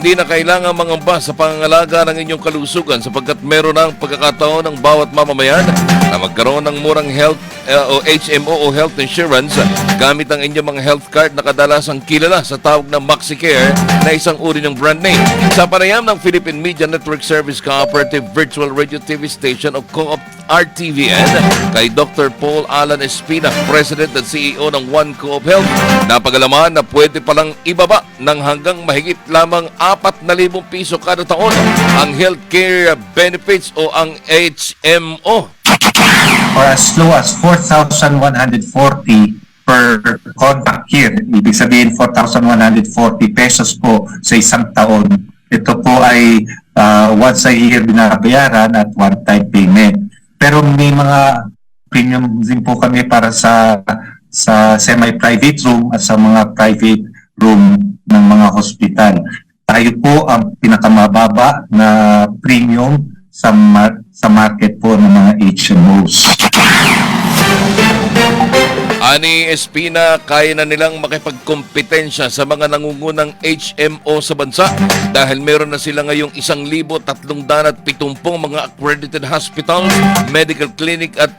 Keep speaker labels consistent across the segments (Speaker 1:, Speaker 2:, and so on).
Speaker 1: Hindi na kailangan mangamba sa pangangalaga ng inyong kalusugan sapagkat meron ng pagkakataon ng bawat mamamayan na magkaroon ng murang health o HMO o health insurance gamit ang inyong mga health card na kadalasang kilala sa tawag na MaxiCare na isang uri ng brand name. Sa panayam ng Philippine Media Network Service Cooperative Virtual Radio TV Station o Co-op RTVN kay Dr. Paul Alan Espina, President at CEO ng One Co-op Health, napagalaman na pwede palang ibaba ng hanggang mahigit lamang 4,000 piso kada taon ang healthcare benefits o ang HMO.
Speaker 2: Or as low as 4,140 per contact year. Ibig sabihin 4,140 pesos po sa isang taon. Ito po ay once a year binabayaran at one-time payment. Pero may mga premium din po kami para sa semi-private room at sa mga private room ng mga hospital. Tayo po ang pinakamababa na premium sa market po ng mga HMOs.
Speaker 1: Ani Espina, kaya na nilang makipagkompetensya sa mga nangungunang HMO sa bansa dahil meron na sila ngayong 1,370 mga accredited hospitals, medical clinic at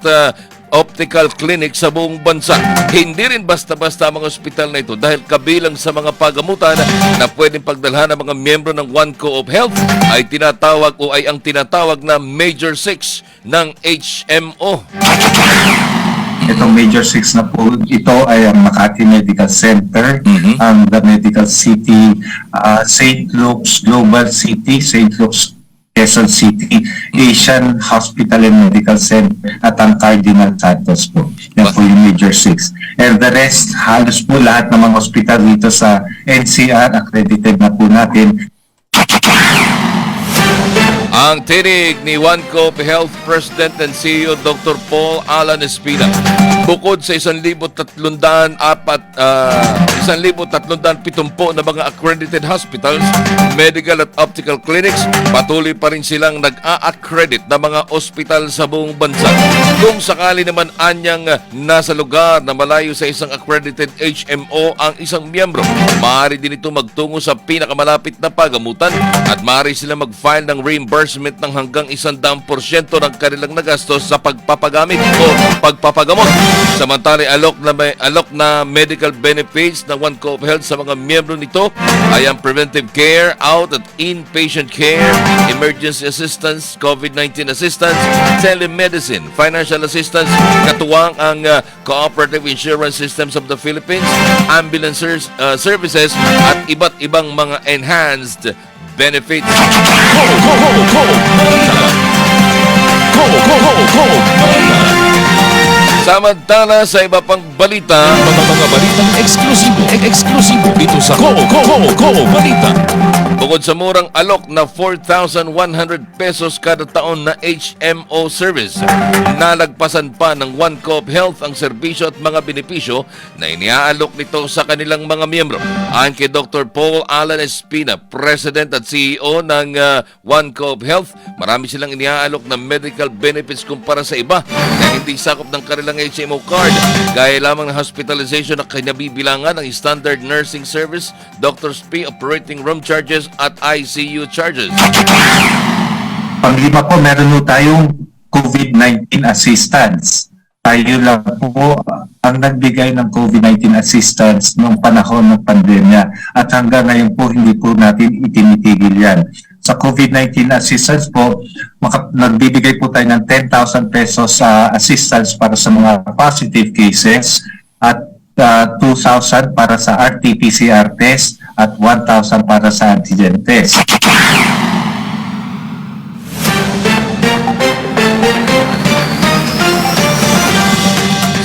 Speaker 1: optical clinic sa buong bansa. Hindi rin basta-basta ang mga ospital na ito dahil kabilang sa mga pagamutan na pwedeng pagdalhan ng mga miyembro ng One Co-op Health ay tinatawag o ay ang tinatawag na Major 6 ng HMO.
Speaker 2: Itong Major 6 na po, ito ay ang Makati Medical Center, ang The Medical City, St. Luke's Global City, St. Luke's Quezon City, Asian Hospital and Medical Center, at ang Cardinal Santos po. Yan po yung Major 6. And the rest, halos po lahat ng mga hospital dito sa NCR, accredited na po natin.
Speaker 1: Ang tinig ni One Co-op Health President and CEO Dr. Paul Alan Espina. Bukod sa 1,370 na mga accredited hospitals, medical at optical clinics, patuloy pa rin silang nag-a-accredit na mga ospital sa buong bansa. Kung sakali naman anyang nasa lugar na malayo sa isang accredited HMO ang isang miyembro, maaari din ito magtungo sa pinakamalapit na pagamutan at maaari sila mag-file ng reimbursement ng hanggang 100% ng kanilang nagastos sa pagpapagamit o pagpapagamot. Samantala, alok na medical benefits ng One Co-op Health sa mga miyembro nito ay ang preventive care, out at inpatient care, emergency assistance, COVID-19 assistance, telemedicine, financial assistance, katuwang ang Cooperative Insurance Systems of the Philippines, ambulance services at iba't ibang mga enhanced benefits. Samantala sa iba pang balita,
Speaker 3: mga balitang eksklusibo dito sa Balita.
Speaker 1: Bukod sa murang alok na 4,100 pesos kada taon na HMO service, nalagpasan pa ng One Co-op Health ang serbisyo at mga benepisyo na iniaalok nito sa kanilang mga miyembro. Ayon kay Dr. Paul Alan Espina, President at CEO ng One Co-op Health, marami silang iniaalok na medical benefits kumpara sa iba na hindi sakop ng kanilang HMO card, gaya lamang ng hospitalization na kinabibilangan ng standard nursing service, doctor's fee, operating room charges at ICU charges.
Speaker 2: Panglima po, meron po tayong COVID-19 assistance. Tayo lang po ang nagbigay ng COVID-19 assistance noong panahon ng pandemya at hanggang ngayon po hindi po natin itinitigil yan. Sa COVID-19 assistance po, nagbibigay po tayo ng 10,000 pesos sa assistance para sa mga positive cases at 2,000 para sa RT-PCR test at 1,000 para sa antigen test.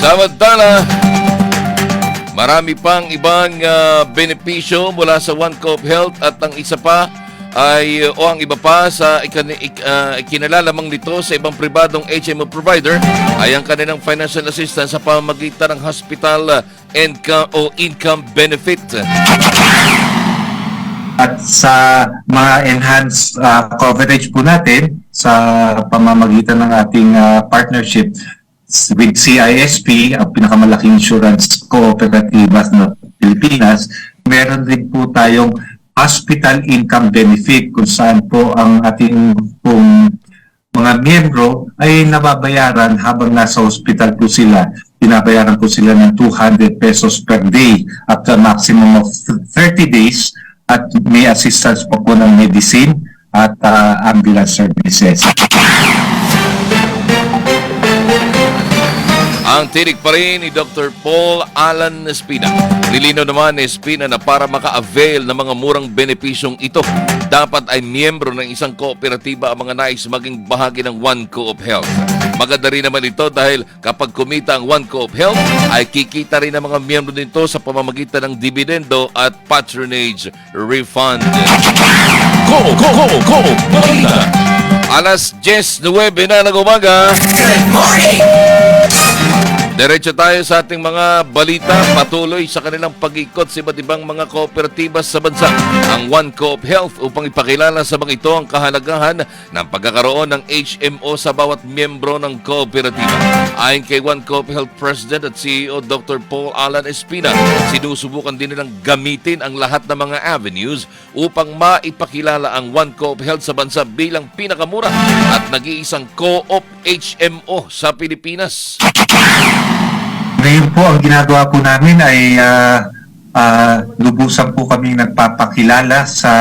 Speaker 1: Samantala, marami pang ibang benepisyo mula sa One Co-op Health at ang isa pa ay ang iba pa sa ikinalalamang nito sa ibang pribadong HMO provider ay ang kanilang financial assistance sa pamamagitan ng hospital income benefit.
Speaker 2: At sa mga enhanced coverage po natin sa pamamagitan ng ating partnership with CISP, ang pinakamalaking insurance cooperative ng Pilipinas, meron din po tayong hospital income benefit kung saan po ang ating pong mga miyembro ay nababayaran habang nasa hospital po sila. Binabayaran po sila ng 200 pesos per day up to a maximum of 30 days at may assistance po po ng medicine at ambulance services.
Speaker 1: Ang tinig pa rin ni Dr. Paul Alan Espina. Nilinaw naman ni Espina na para maka-avail ng mga murang benepisyong ito, dapat ay miyembro ng isang kooperatiba ang mga nais maging bahagi ng One Co-op Health. Maganda rin naman ito dahil kapag kumita ang One Co-op Health, ay kikita rin ang mga miyembro nito sa pamamagitan ng dividendo at patronage refund.
Speaker 3: Go! Balita!
Speaker 1: Alas 10:09 na ng umaga. Diretso tayo sa ating mga balita. Patuloy sa kanilang pag-ikot sa iba't ibang mga kooperatiba sa bansa ang One Co-op Health upang ipakilala sa mga ito ang kahalagahan ng pagkakaroon ng HMO sa bawat miyembro ng kooperatiba. Ayon kay One Co-op Health President at CEO Dr. Paul Alan Espina, sinusubukan din nilang gamitin ang lahat ng mga avenues upang maipakilala ang One Co-op Health sa bansa bilang pinakamura at nag-iisang co-op HMO sa Pilipinas.
Speaker 2: Ngayon po, ang ginagawa po namin ay lubusan po kami nagpapakilala sa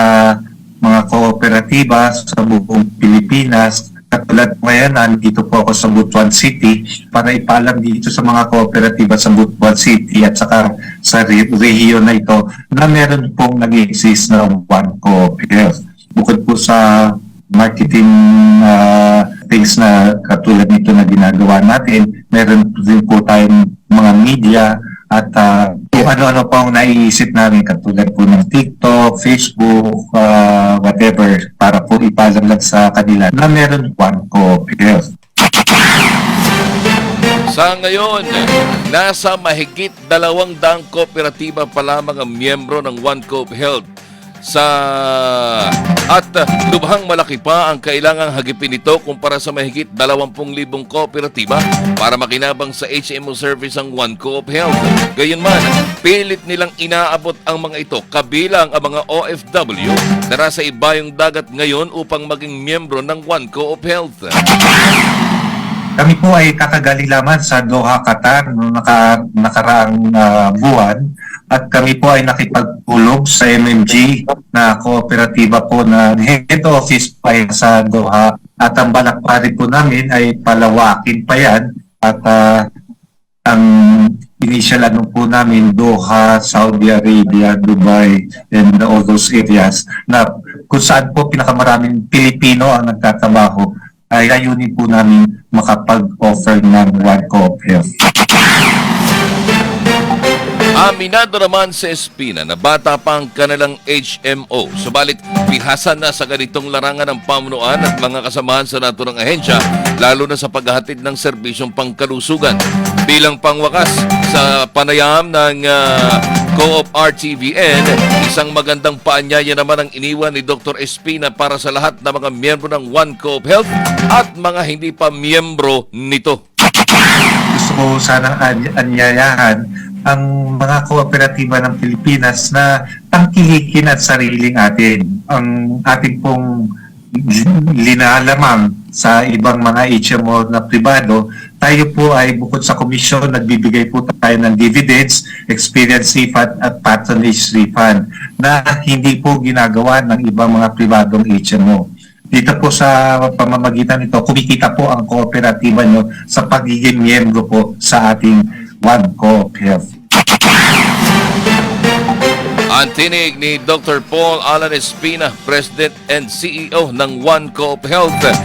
Speaker 2: mga kooperatiba sa buong Pilipinas. Katulad ngayon, nandito po ako sa Butuan City para ipaalam dito sa mga kooperatiba sa Butuan City at saka sa rehiyon na ito na meron pong nag-exist na One Co-op Health. Bukod po sa marketing things na katulad nito na ginagawa natin, meron din po tayong mga media at kung ano-ano pang naiisip namin katulad po ng TikTok, Facebook, whatever, para po ipalam lang sa kanila na meron One Co-op Health.
Speaker 1: Sa ngayon, nasa mahigit 200 kooperatiba pa lamang ang miyembro ng One Co-op Health. At lubhang malaki pa ang kailangang hagipin nito kumpara sa mahigit 20,000 kooperatiba para makinabang sa HMO service ang One Co-op Health. Gayunman, pilit nilang inaabot ang mga ito kabilang ang mga OFW na nasa ibayong dagat ngayon upang maging miyembro ng One Co-op Health.
Speaker 2: Kami po ay kakagaling lamang sa Doha, Qatar noong nakaraang buwan at kami po ay nakipagtulog sa MMG na kooperatiba po na head office pa yan sa Doha at ang balak pa rin po namin ay palawakin pa yan at ang initial ano po namin Doha, Saudi Arabia, Dubai and all those areas na kung saan po pinakamaraming Pilipino ang nagtatrabaho ay ayunin po namin makapag-offer ng One Co-op Health.
Speaker 1: Aminado naman sa Espina na bata pa ang kanilang HMO. Subalit, pihasan na sa ganitong larangan ng pamunuan at mga kasamahan sa naturang ahensya, lalo na sa paghahatid ng serbisyong pangkalusugan. Bilang pangwakas sa panayam ng Co-op RTVN, isang magandang paanyaya naman ang iniwan ni Dr. Espina para sa lahat ng mga miyembro ng One Co-op Health at mga hindi pa miyembro nito.
Speaker 2: Gusto ko sanang anyayahan ang mga kooperatiba ng Pilipinas na tangkilikin at sariling atin. Ang ating pong linalamang sa ibang mga HMO na pribado, tayo po ay bukod sa komisyon, nagbibigay po tayo ng dividends, experience refund at patronage refund na hindi po ginagawa ng ibang mga pribadong HMO. Dito po sa pamamagitan nito, kumikita po ang kooperatiba nyo sa pagiging miyembro po sa ating One Co-op Health.
Speaker 1: Ang tinig ni Dr. Paul Alan Espina, President and CEO ng One Co-op Health.